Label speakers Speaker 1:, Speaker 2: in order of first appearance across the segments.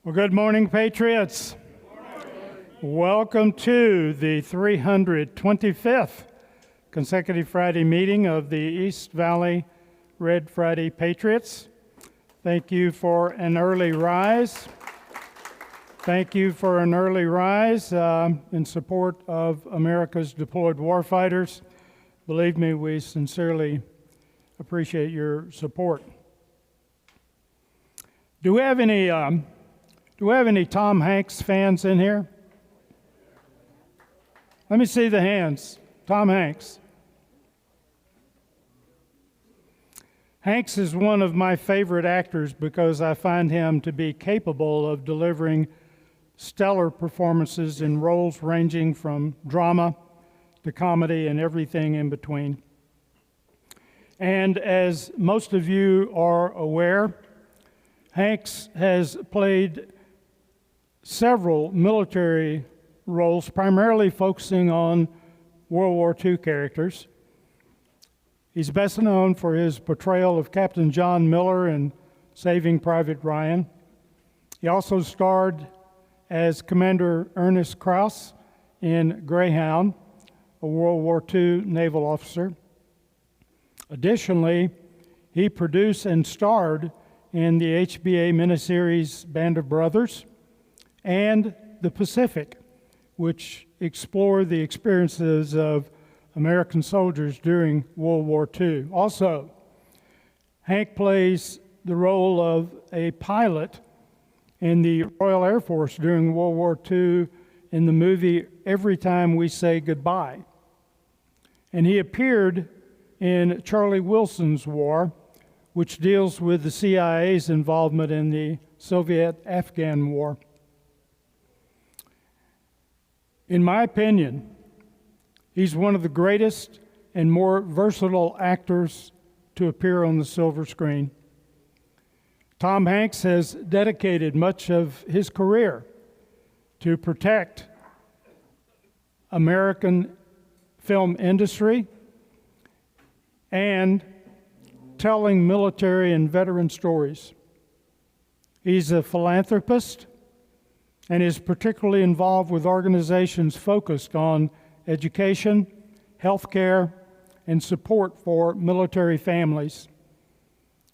Speaker 1: Well, good morning, Patriots. Welcome to the 325th consecutive Friday meeting of the East Valley Red Friday Patriots. Thank you for an early rise. Thank you for an early rise in support of America's deployed warfighters. Believe me, we sincerely appreciate your support. Do we have any Tom Hanks fans in here? Let me see the hands. Tom Hanks. Hanks is one of my favorite actors because I find him to be capable of delivering stellar performances in roles ranging from drama to comedy and everything in between. And as most of you are aware, Hanks has played several military roles, primarily focusing on World War II characters. He's best known for his portrayal of Captain John Miller in Saving Private Ryan. He also starred as Commander Ernest Krause in Greyhound, a World War II naval officer. Additionally, he produced and starred in the HBA miniseries Band of Brothers and The Pacific, which explore the experiences of American soldiers during World War II. Also, Hank plays the role of a pilot in the Royal Air Force during World War II in the movie Every Time We Say Goodbye. And he appeared in Charlie Wilson's War, which deals with the CIA's involvement in the Soviet-Afghan War. In my opinion, he's one of the greatest and more versatile actors to appear on the silver screen. Tom Hanks has dedicated much of his career to protect American film industry and telling military and veteran stories. He's a philanthropist and is particularly involved with organizations focused on education, healthcare, and support for military families.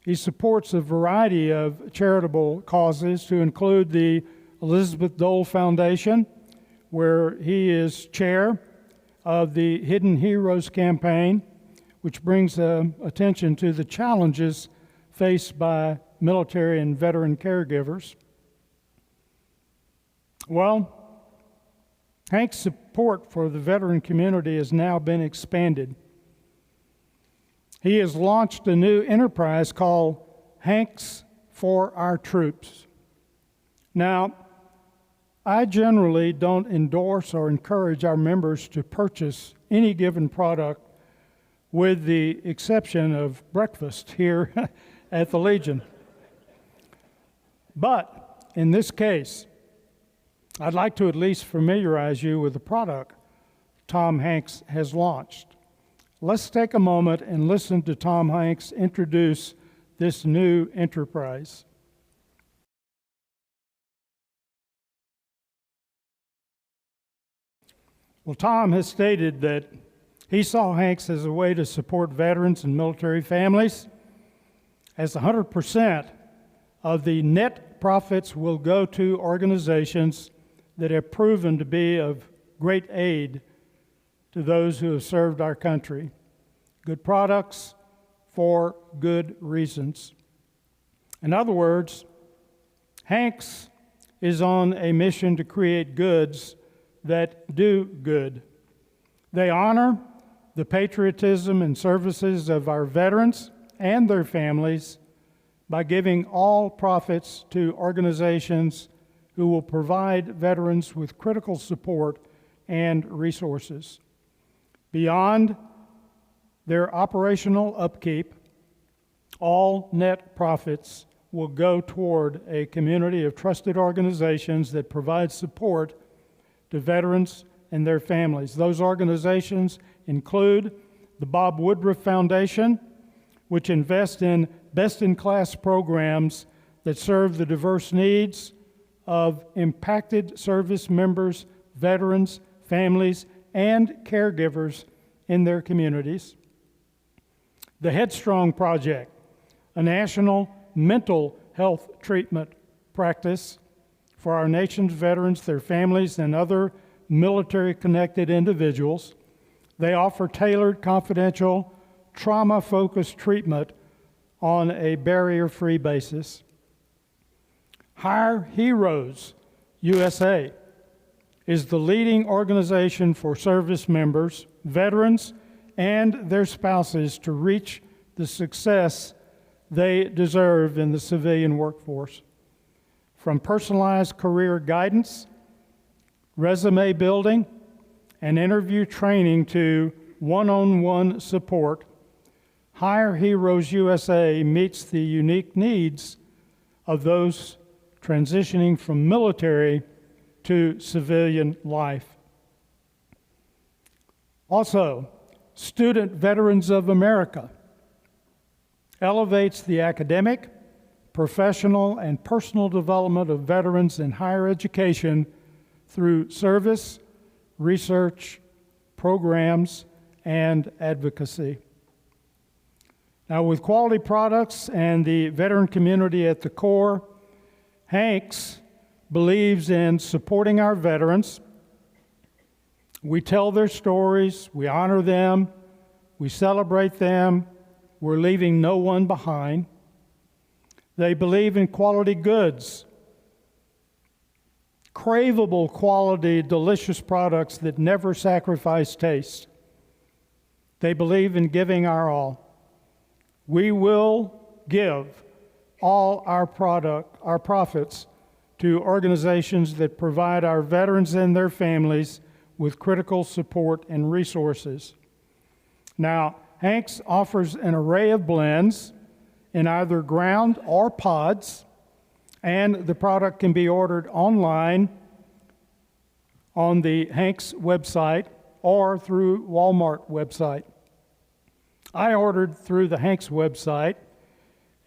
Speaker 1: He supports a variety of charitable causes to include the Elizabeth Dole Foundation, where he is chair of the Hidden Heroes campaign, which brings attention to the challenges faced by military and veteran caregivers. Well, Hank's support for the veteran community has now been expanded. He has launched a new enterprise called Hanks for Our Troops. Now, I generally don't endorse or encourage our members to purchase any given product with the exception of breakfast here at the Legion. But in this case, I'd like to at least familiarize you with the product Tom Hanks has launched. Let's take a moment and listen to Tom Hanks introduce this new enterprise. Well, Tom has stated that he saw Hanks as a way to support veterans and military families, as 100% of the net profits will go to organizations that have proven to be of great aid to those who have served our country. Good products for good reasons. In other words, Hanks is on a mission to create goods that do good. They honor the patriotism and services of our veterans and their families by giving all profits to organizations who will provide veterans with critical support and resources. Beyond their operational upkeep, all net profits will go toward a community of trusted organizations that provide support to veterans and their families. Those organizations include the Bob Woodruff Foundation, which invests in best-in-class programs that serve the diverse needs of impacted service members, veterans, families, and caregivers in their communities. The Headstrong Project, a national mental health treatment practice for our nation's veterans, their families, and other military-connected individuals. They offer tailored, confidential, trauma-focused treatment on a barrier-free basis. Hire Heroes USA is the leading organization for service members, veterans, and their spouses to reach the success they deserve in the civilian workforce. From personalized career guidance, resume building, and interview training to one-on-one support, Hire Heroes USA meets the unique needs of those transitioning from military to civilian life. Also, Student Veterans of America elevates the academic, professional, and personal development of veterans in higher education through service, research, programs, and advocacy. Now, with quality products and the veteran community at the core, Hanks believes in supporting our veterans. We tell their stories, we honor them, we celebrate them, we're leaving no one behind. They believe in quality goods, craveable quality, delicious products that never sacrifice taste. They believe in giving our all. We will give all our profits to organizations that provide our veterans and their families with critical support and resources. Now, Hanks offers an array of blends in either ground or pods, and the product can be ordered online on the Hanks website or through Walmart website. I ordered through the Hanks website,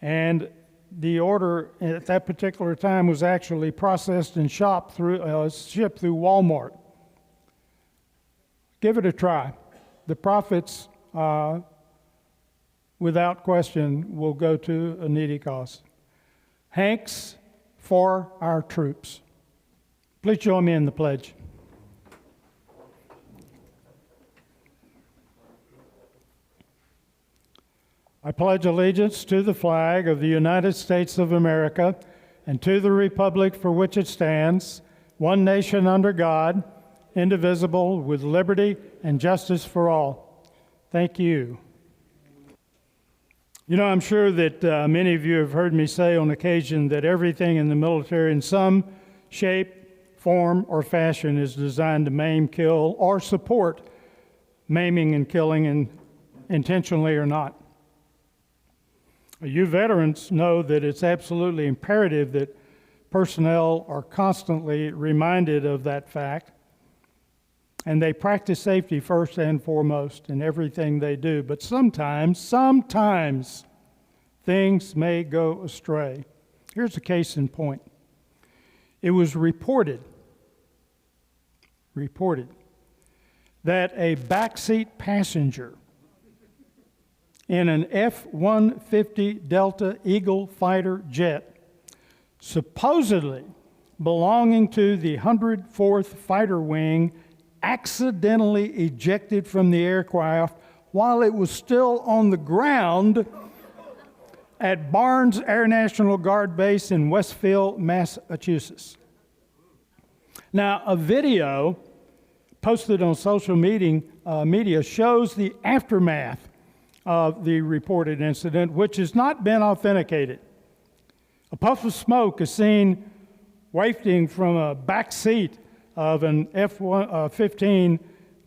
Speaker 1: and the order at that particular time was actually processed and shipped through Walmart. Give it a try. The profits, without question, will go to a needy cause. Hanks for our troops. Please join me in the pledge. I pledge allegiance to the flag of the United States of America and to the republic for which it stands, one nation under God, indivisible, with liberty and justice for all. Thank you. You know, I'm sure that many of you have heard me say on occasion that everything in the military in some shape, form, or fashion is designed to maim, kill, or support maiming and killing, intentionally or not. You veterans know that it's absolutely imperative that personnel are constantly reminded of that fact, and they practice safety first and foremost in everything they do. But sometimes things may go astray. Here's a case in point. It was reported that a backseat passenger in an F-150 Delta Eagle fighter jet, supposedly belonging to the 104th Fighter Wing, accidentally ejected from the aircraft while it was still on the ground at Barnes Air National Guard Base in Westfield, Massachusetts. Now, a video posted on social media shows the aftermath of the reported incident, which has not been authenticated. A puff of smoke is seen wafting from a back seat of an F-15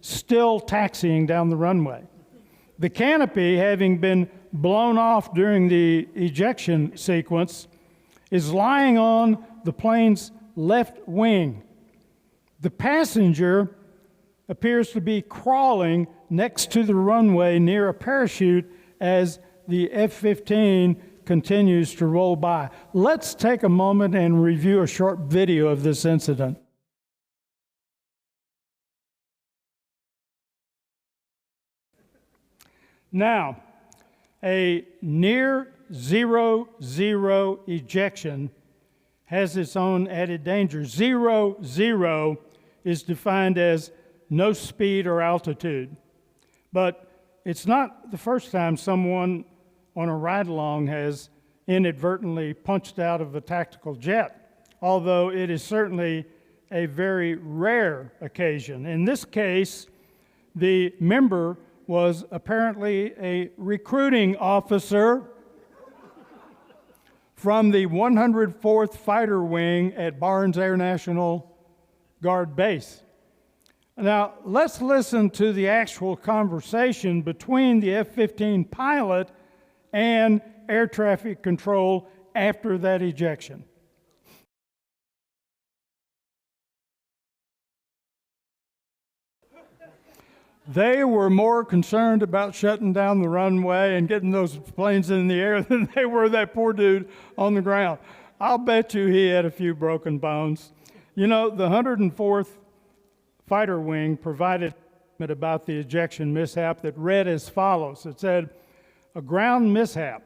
Speaker 1: still taxiing down the runway. The canopy, having been blown off during the ejection sequence, is lying on the plane's left wing. The passenger appears to be crawling next to the runway near a parachute as the F-15 continues to roll by. Let's take a moment and review a short video of this incident. Now, a near zero ejection has its own added danger. Zero is defined as no speed or altitude. But it's not the first time someone on a ride-along has inadvertently punched out of a tactical jet, although it is certainly a very rare occasion. In this case, the member was apparently a recruiting officer from the 104th Fighter Wing at Barnes Air National Guard Base. Now, let's listen to the actual conversation between the F-15 pilot and air traffic control after that ejection. They were more concerned about shutting down the runway and getting those planes in the air than they were that poor dude on the ground. I'll bet you he had a few broken bones. You know, the 104th Fighter Wing provided about the ejection mishap that read as follows. It said, a ground mishap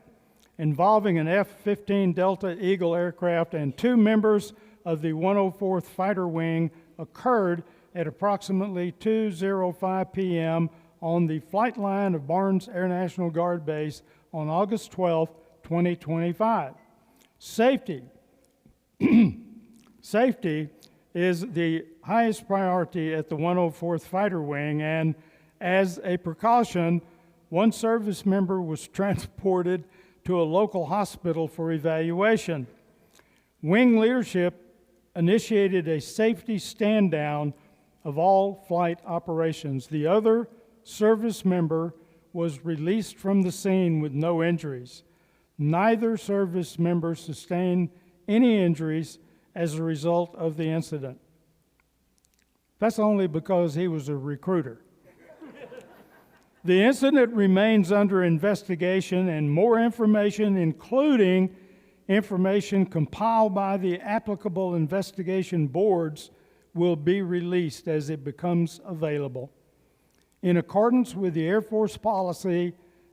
Speaker 1: involving an F-15 Delta Eagle aircraft and two members of the 104th Fighter Wing occurred at approximately 2:05 p.m. on the flight line of Barnes Air National Guard Base on August 12, 2025. Safety. Safety is the highest priority at the 104th Fighter Wing, and as a precaution, one service member was transported to a local hospital for evaluation. Wing leadership initiated a safety stand-down of all flight operations. The other service member was released from the scene with no injuries. Neither service member sustained any injuries as a result of the incident. That's only because he was a recruiter. The incident remains under investigation, and more information, including information compiled by the applicable investigation boards, will be released as it becomes available. In accordance with the Air Force policy,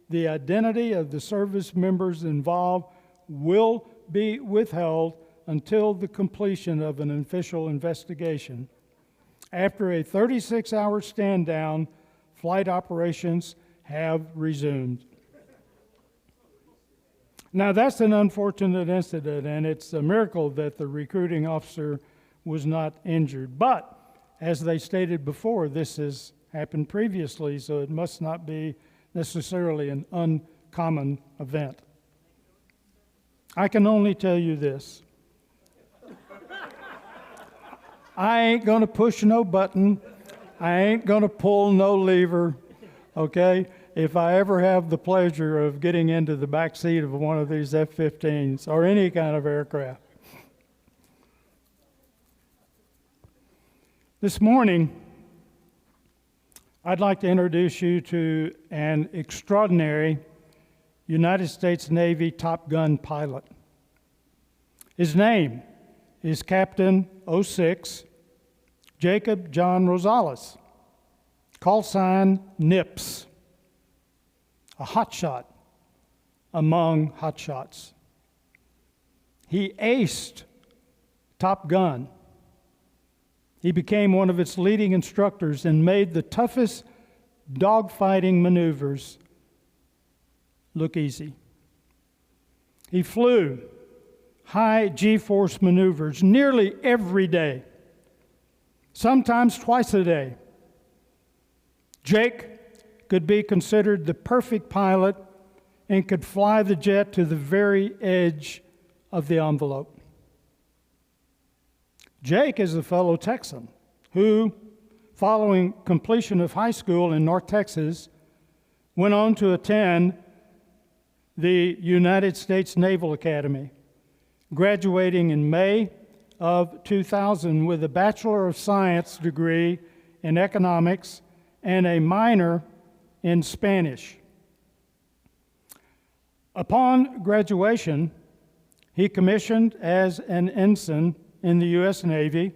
Speaker 1: the identity of the service members involved will be withheld until the completion of an official investigation. After a 36-hour stand-down, flight operations have resumed. Now, that's an unfortunate incident, and it's a miracle that the recruiting officer was not injured. But, as they stated before, this has happened previously, so it must not be necessarily an uncommon event. I can only tell you this. I ain't going to push no button. I ain't going to pull no lever, okay? If I ever have the pleasure of getting into the back seat of one of these F-15s or any kind of aircraft. This morning, I'd like to introduce you to an extraordinary United States Navy Top Gun pilot. His name is Captain 06 Jacob John Rosales, call sign Nips, a hotshot among hotshots. He aced Top Gun. He became one of its leading instructors and made the toughest dogfighting maneuvers look easy. He flew high G-force maneuvers nearly every day, sometimes twice a day. Jake could be considered the perfect pilot and could fly the jet to the very edge of the envelope. Jake is a fellow Texan who, following completion of high school in North Texas, went on to attend the United States Naval Academy, graduating in May of 2000 with a Bachelor of Science degree in economics and a minor in Spanish. Upon graduation, he commissioned as an ensign in the U.S. Navy,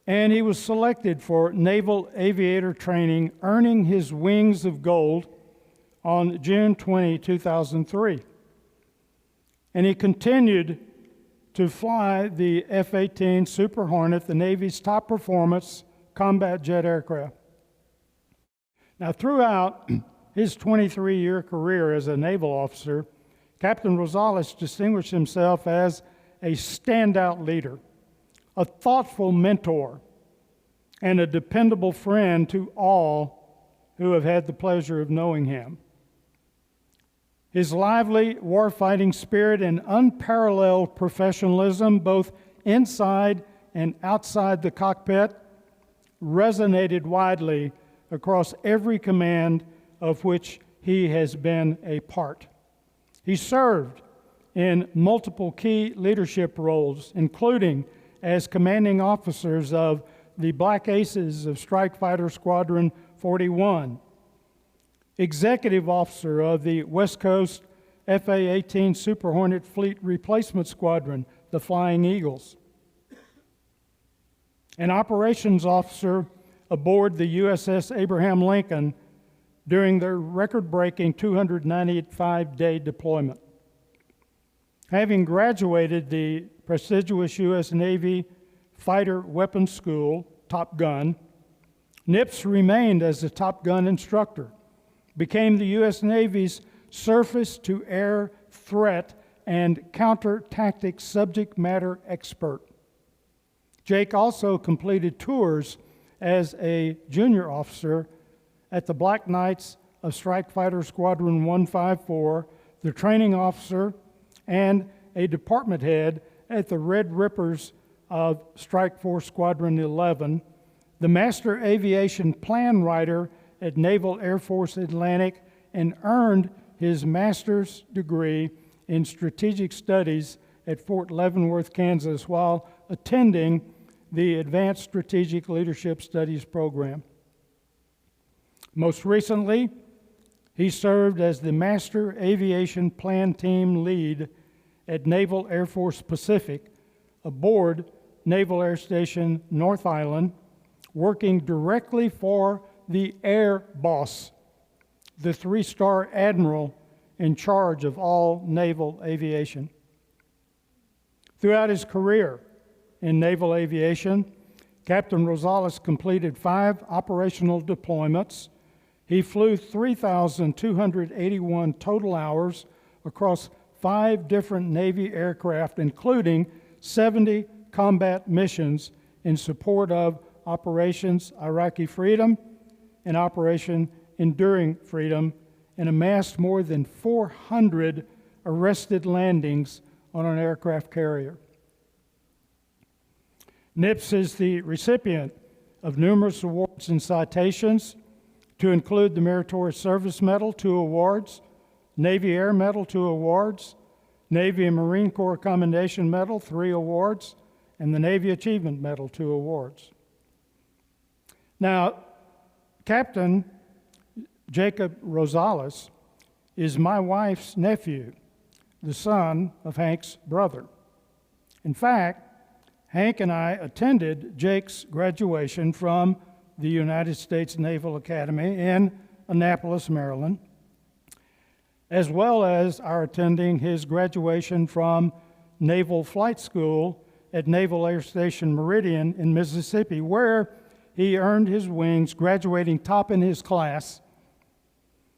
Speaker 1: and he was selected for naval aviator training, earning his wings of gold on June 20, 2003. And he continued to fly the F-18 Super Hornet, the Navy's top performance combat jet aircraft. Now, throughout his 23-year career as a naval officer, Captain Rosales distinguished himself as a standout leader, a thoughtful mentor, and a dependable friend to all who have had the pleasure of knowing him. His lively warfighting spirit and unparalleled professionalism, both inside and outside the cockpit, resonated widely across every command of which he has been a part. He served in multiple key leadership roles, including as commanding officers of the Black Aces of Strike Fighter Squadron 41, executive officer of the West Coast FA-18 Super Hornet Fleet Replacement Squadron, the Flying Eagles, an operations officer aboard the USS Abraham Lincoln during their record-breaking 295-day deployment. Having graduated the prestigious U.S. Navy Fighter Weapons School, Top Gun, Nips remained as a Top Gun instructor, became the U.S. Navy's surface-to-air threat and counter-tactics subject matter expert. Jake also completed tours as a junior officer at the Black Knights of Strike Fighter Squadron 154, the training officer, and a department head at the Red Rippers of Strike Force Squadron 11, the master aviation plan writer at Naval Air Force Atlantic, and earned his master's degree in strategic studies at Fort Leavenworth, Kansas, while attending the Advanced Strategic Leadership Studies program. Most recently, he served as the Master Aviation Plan Team Lead at Naval Air Force Pacific aboard Naval Air Station North Island, working directly for the Air Boss, the three-star admiral in charge of all naval aviation. Throughout his career in naval aviation, Captain Rosales completed 5 operational deployments. He flew 3,281 total hours across 5 different Navy aircraft, including 70 combat missions in support of Operations Iraqi Freedom and Operation Enduring Freedom, and amassed more than 400 arrested landings on an aircraft carrier. Nips is the recipient of numerous awards and citations, to include the Meritorious Service Medal, 2 awards, Navy Air Medal, 2 awards, Navy and Marine Corps Commendation Medal, 3 awards, and the Navy Achievement Medal, 2 awards. Now, Captain Jacob Rosales is my wife's nephew, the son of Hank's brother. In fact, Hank and I attended Jake's graduation from the United States Naval Academy in Annapolis, Maryland, as well as our attending his graduation from Naval Flight School at Naval Air Station Meridian in Mississippi, where he earned his wings, graduating top in his class.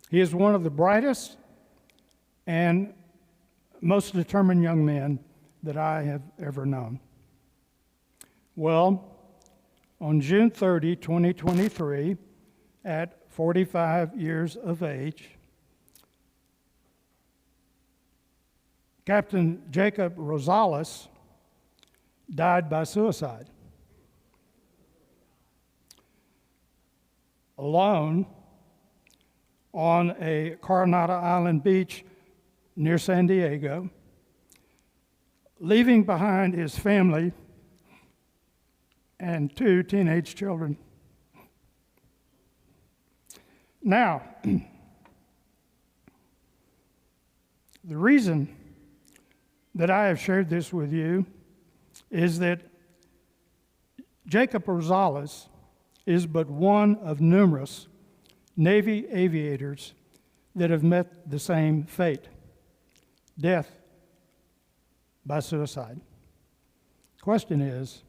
Speaker 1: He is one of the brightest and most determined young men that I have ever known. Well, on June 30, 2023, at 45 years of age, Captain Jacob Rosales died by suicide. Alone on a Coronado Island beach near San Diego, leaving behind his family and 2 teenage children. Now, The reason that I have shared this with you is that Jacob Rosales is but one of numerous Navy aviators that have met the same fate, death by suicide. The question is,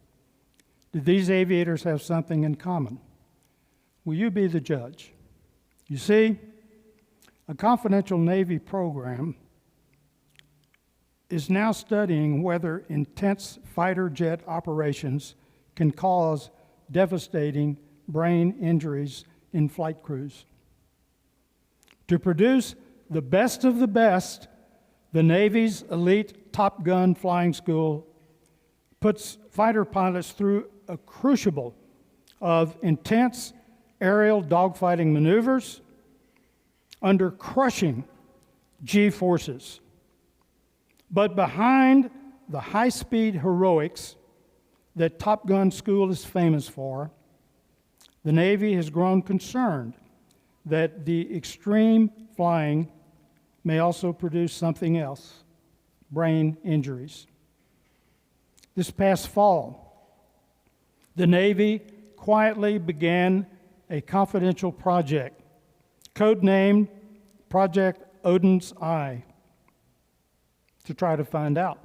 Speaker 1: did these aviators have something in common? Will you be the judge? You see, a confidential Navy program is now studying whether intense fighter jet operations can cause devastating brain injuries in flight crews. To produce the best of the best, the Navy's elite Top Gun flying school puts fighter pilots through a crucible of intense aerial dogfighting maneuvers under crushing G-forces. But behind the high-speed heroics that Top Gun School is famous for, the Navy has grown concerned that the extreme flying may also produce something else, brain injuries. This past fall, the Navy quietly began a confidential project, codenamed Project Odin's Eye, to try to find out.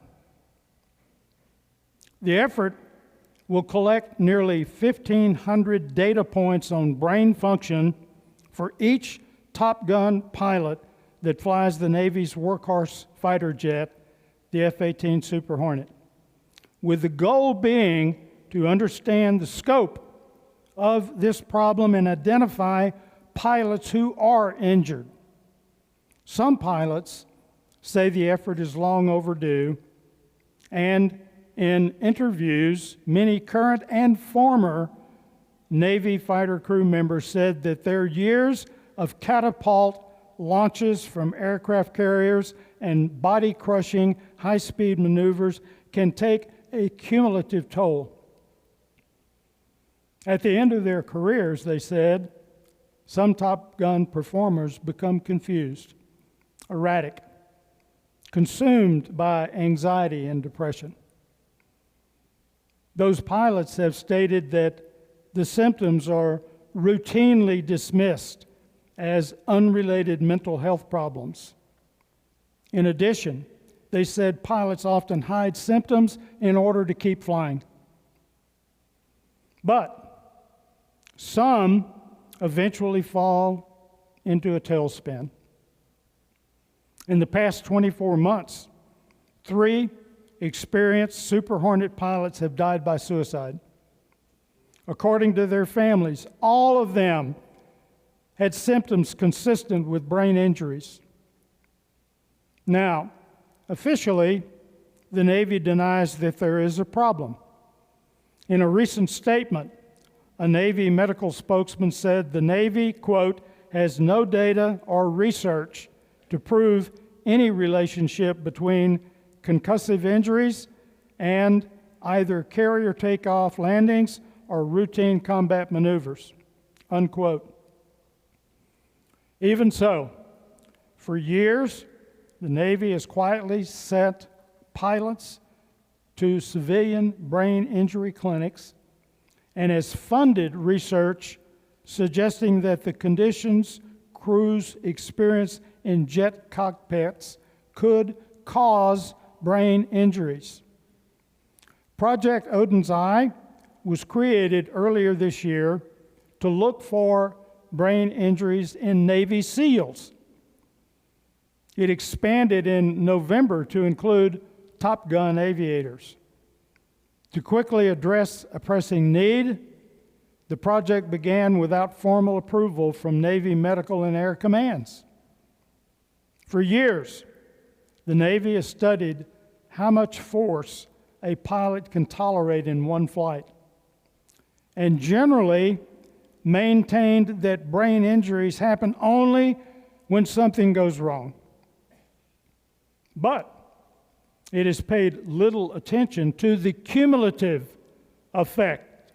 Speaker 1: The effort will collect nearly 1,500 data points on brain function for each Top Gun pilot that flies the Navy's workhorse fighter jet, the F-18 Super Hornet, with the goal being to understand the scope of this problem and identify pilots who are injured. Some pilots say the effort is long overdue, and in interviews, many current and former Navy fighter crew members said that their years of catapult launches from aircraft carriers and body-crushing high-speed maneuvers can take a cumulative toll. At the end of their careers, they said, some Top Gun performers become confused, erratic, consumed by anxiety and depression. Those pilots have stated that the symptoms are routinely dismissed as unrelated mental health problems. In addition, they said pilots often hide symptoms in order to keep flying. But some eventually fall into a tailspin. In the past 24 months, 3 experienced Super Hornet pilots have died by suicide. According to their families, all of them had symptoms consistent with brain injuries. Now, officially, the Navy denies that there is a problem. In a recent statement, a Navy medical spokesman said the Navy, quote, has no data or research to prove any relationship between concussive injuries and either carrier takeoff landings or routine combat maneuvers, unquote. Even so, for years, the Navy has quietly sent pilots to civilian brain injury clinics and has funded research suggesting that the conditions crews experience in jet cockpits could cause brain injuries. Project Odin's Eye was created earlier this year to look for brain injuries in Navy SEALs. It expanded in November to include Top Gun aviators. To quickly address a pressing need, the project began without formal approval from Navy medical and air commands. For years, the Navy has studied how much force a pilot can tolerate in one flight, and generally maintained that brain injuries happen only when something goes wrong. But it has paid little attention to the cumulative effect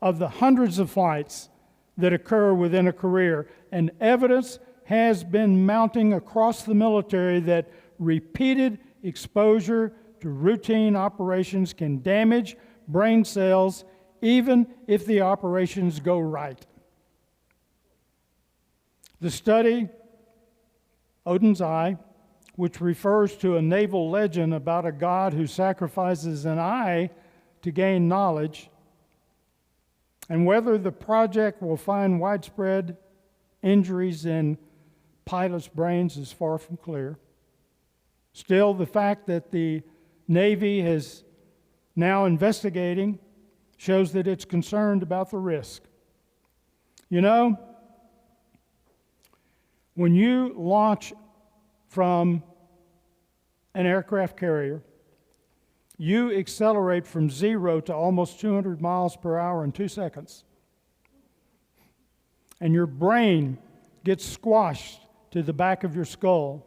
Speaker 1: of the hundreds of flights that occur within a career, and evidence has been mounting across the military that repeated exposure to routine operations can damage brain cells even if the operations go right. The study, Odin's Eye, which refers to a naval legend about a god who sacrifices an eye to gain knowledge, and whether the project will find widespread injuries in pilots' brains is far from clear. Still, the fact that the Navy is now investigating shows that it's concerned about the risk. You know, when you launch from an aircraft carrier, you accelerate from 0 to almost 200 miles per hour in 2 seconds. And your brain gets squashed to the back of your skull.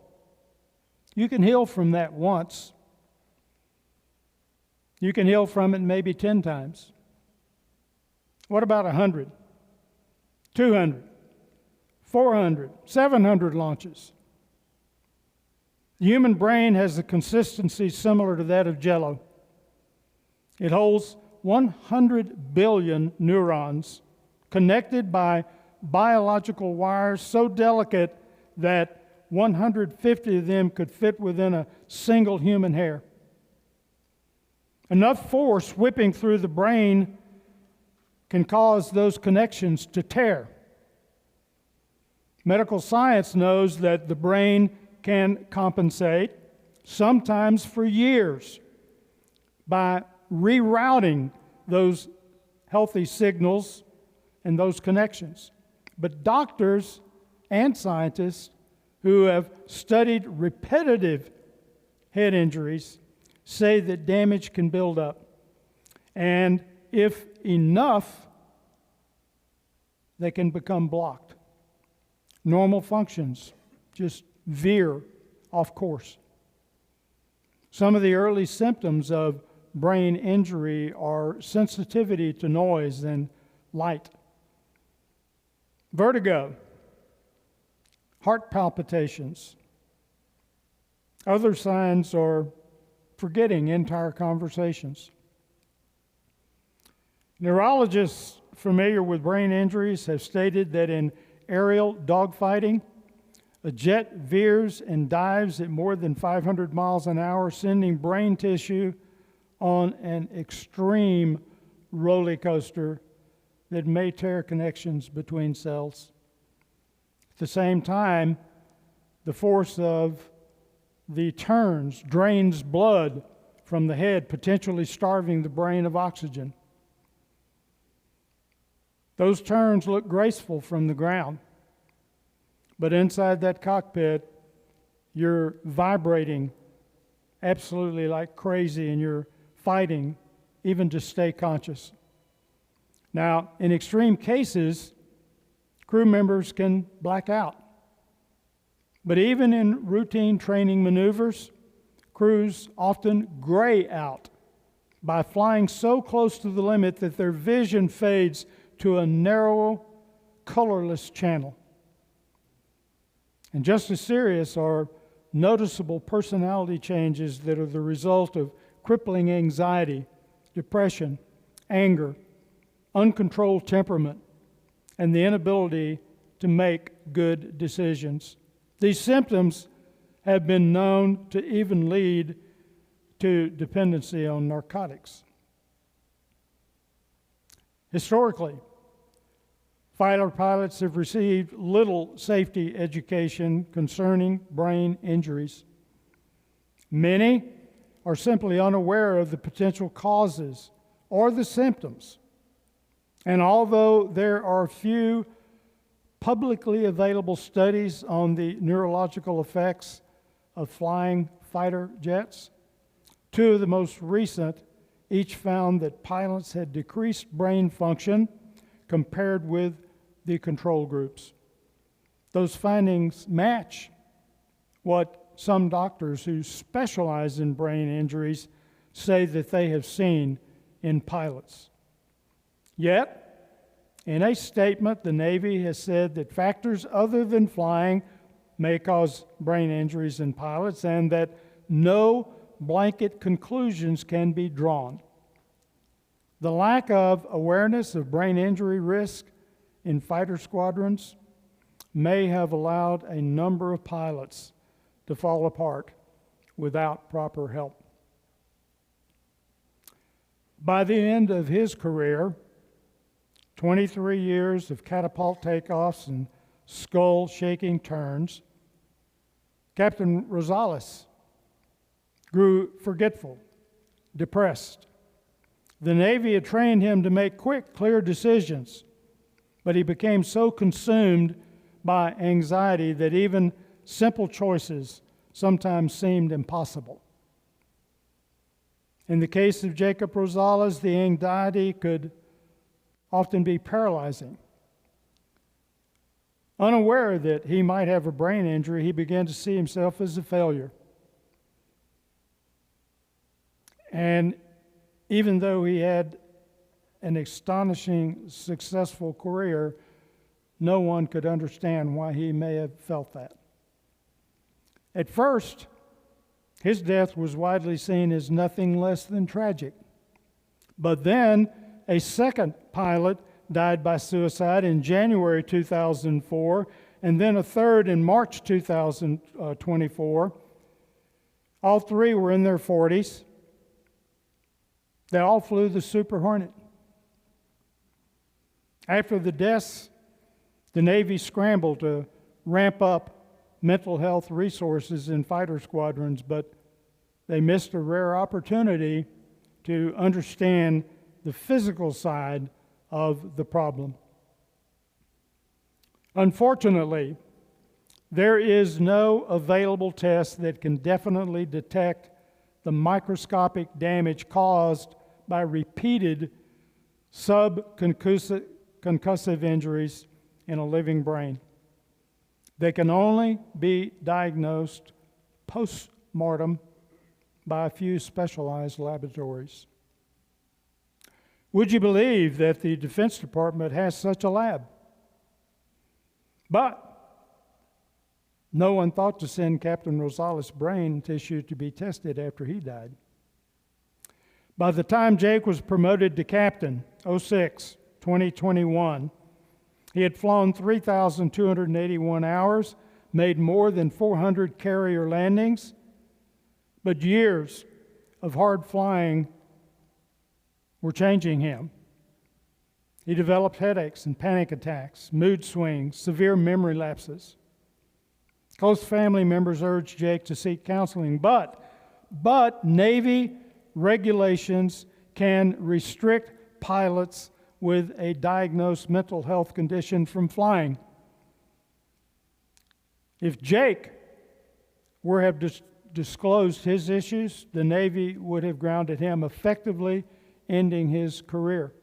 Speaker 1: You can heal from that once. You can heal from it maybe 10 times. What about 100, 200, 400, 700 launches? The human brain has a consistency similar to that of Jell-O. It holds 100 billion neurons connected by biological wires so delicate that 150 of them could fit within a single human hair. Enough force whipping through the brain can cause those connections to tear. Medical science knows that the brain can compensate, sometimes for years, by rerouting those healthy signals and those connections. But doctors and scientists who have studied repetitive head injuries say that damage can build up. And if enough, they can become blocked. Normal functions just veer off course. Some of the early symptoms of brain injury are sensitivity to noise and light, vertigo, heart palpitations. Other signs are forgetting entire conversations. Neurologists familiar with brain injuries have stated that in aerial dogfighting, a jet veers and dives at more than 500 miles an hour, sending brain tissue on an extreme roller coaster that may tear connections between cells. At the same time, the force of the turns drains blood from the head, potentially starving the brain of oxygen. Those turns look graceful from the ground, but inside that cockpit, you're vibrating absolutely like crazy and you're fighting even to stay conscious. Now, in extreme cases, crew members can black out. But even in routine training maneuvers, crews often gray out by flying so close to the limit that their vision fades to a narrow, colorless channel. And just as serious are noticeable personality changes that are the result of crippling anxiety, depression, anger, uncontrolled temperament, and the inability to make good decisions. These symptoms have been known to even lead to dependency on narcotics. Historically, fighter pilots have received little safety education concerning brain injuries. Many are simply unaware of the potential causes or the symptoms. And although there are few publicly available studies on the neurological effects of flying fighter jets, two of the most recent each found that pilots had decreased brain function compared with the control groups. Those findings match what some doctors who specialize in brain injuries say that they have seen in pilots. Yet, in a statement, the Navy has said that factors other than flying may cause brain injuries in pilots and that no blanket conclusions can be drawn. The lack of awareness of brain injury risk in fighter squadrons may have allowed a number of pilots to fall apart without proper help. By the end of his career, 23 years of catapult takeoffs and skull-shaking turns, Captain Rosales grew forgetful, depressed. The Navy had trained him to make quick, clear decisions, but he became so consumed by anxiety that even simple choices sometimes seemed impossible. In the case of Jacob Rosales, the anxiety could often be paralyzing. Unaware that he might have a brain injury, he began to see himself as a failure. And even though he had an astonishing, successful career, no one could understand why he may have felt that. At first, his death was widely seen as nothing less than tragic. But then, a second pilot died by suicide in January 2004, and then a third in March 2024. All three were in their 40s. They all flew the Super Hornet. After the deaths, the Navy scrambled to ramp up mental health resources in fighter squadrons, but they missed a rare opportunity to understand the physical side of the problem. Unfortunately, there is no available test that can definitely detect the microscopic damage caused by repeated subconcussive injuries in a living brain. They can only be diagnosed post-mortem by a few specialized laboratories. Would you believe that the Defense Department has such a lab? But no one thought to send Captain Rosales' brain tissue to be tested after he died. By the time Jake was promoted to captain, 2021, he had flown 3,281 hours, made more than 400 carrier landings, but years of hard flying were changing him. He developed headaches and panic attacks, mood swings, severe memory lapses. Close family members urged Jake to seek counseling, but Navy regulations can restrict pilots with a diagnosed mental health condition from flying. If Jake were to have disclosed his issues, the Navy would have grounded him, effectively ending his career.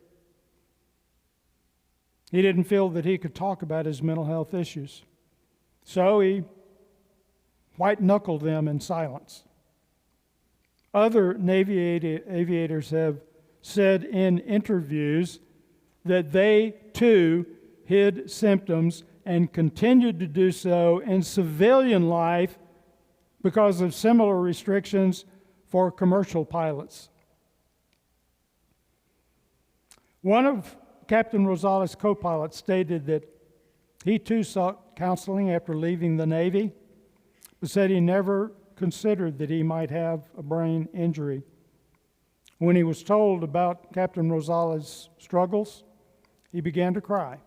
Speaker 1: He didn't feel that he could talk about his mental health issues, so he white-knuckled them in silence. Other Navy aviators have said in interviews that they, too, hid symptoms and continued to do so in civilian life because of similar restrictions for commercial pilots. One of Captain Rosales' co-pilots stated that he, too, sought counseling after leaving the Navy, but said he never considered that he might have a brain injury. When he was told about Captain Rosales' struggles, he began to cry.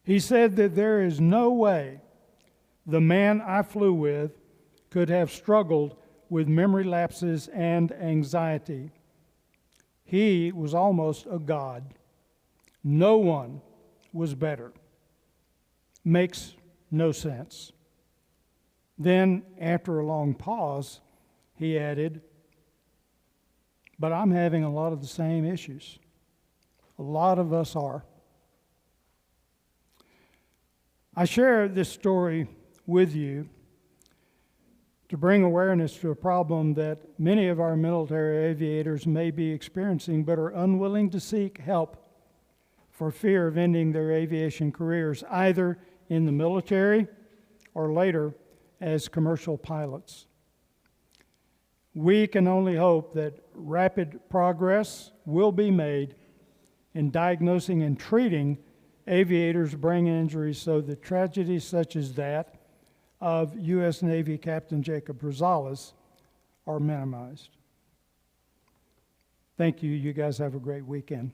Speaker 1: He said that there is no way the man I flew with could have struggled with memory lapses and anxiety. He was almost a god. No one was better. Makes no sense. Then, after a long pause, he added, "But I'm having a lot of the same issues. A lot of us are." I share this story with you to bring awareness to a problem that many of our military aviators may be experiencing but are unwilling to seek help for fear of ending their aviation careers, either in the military or later as commercial pilots. We can only hope that rapid progress will be made in diagnosing and treating aviators' brain injuries so that tragedies such as that of U.S. Navy Captain Jacob Rosales are minimized. Thank you. You guys have a great weekend.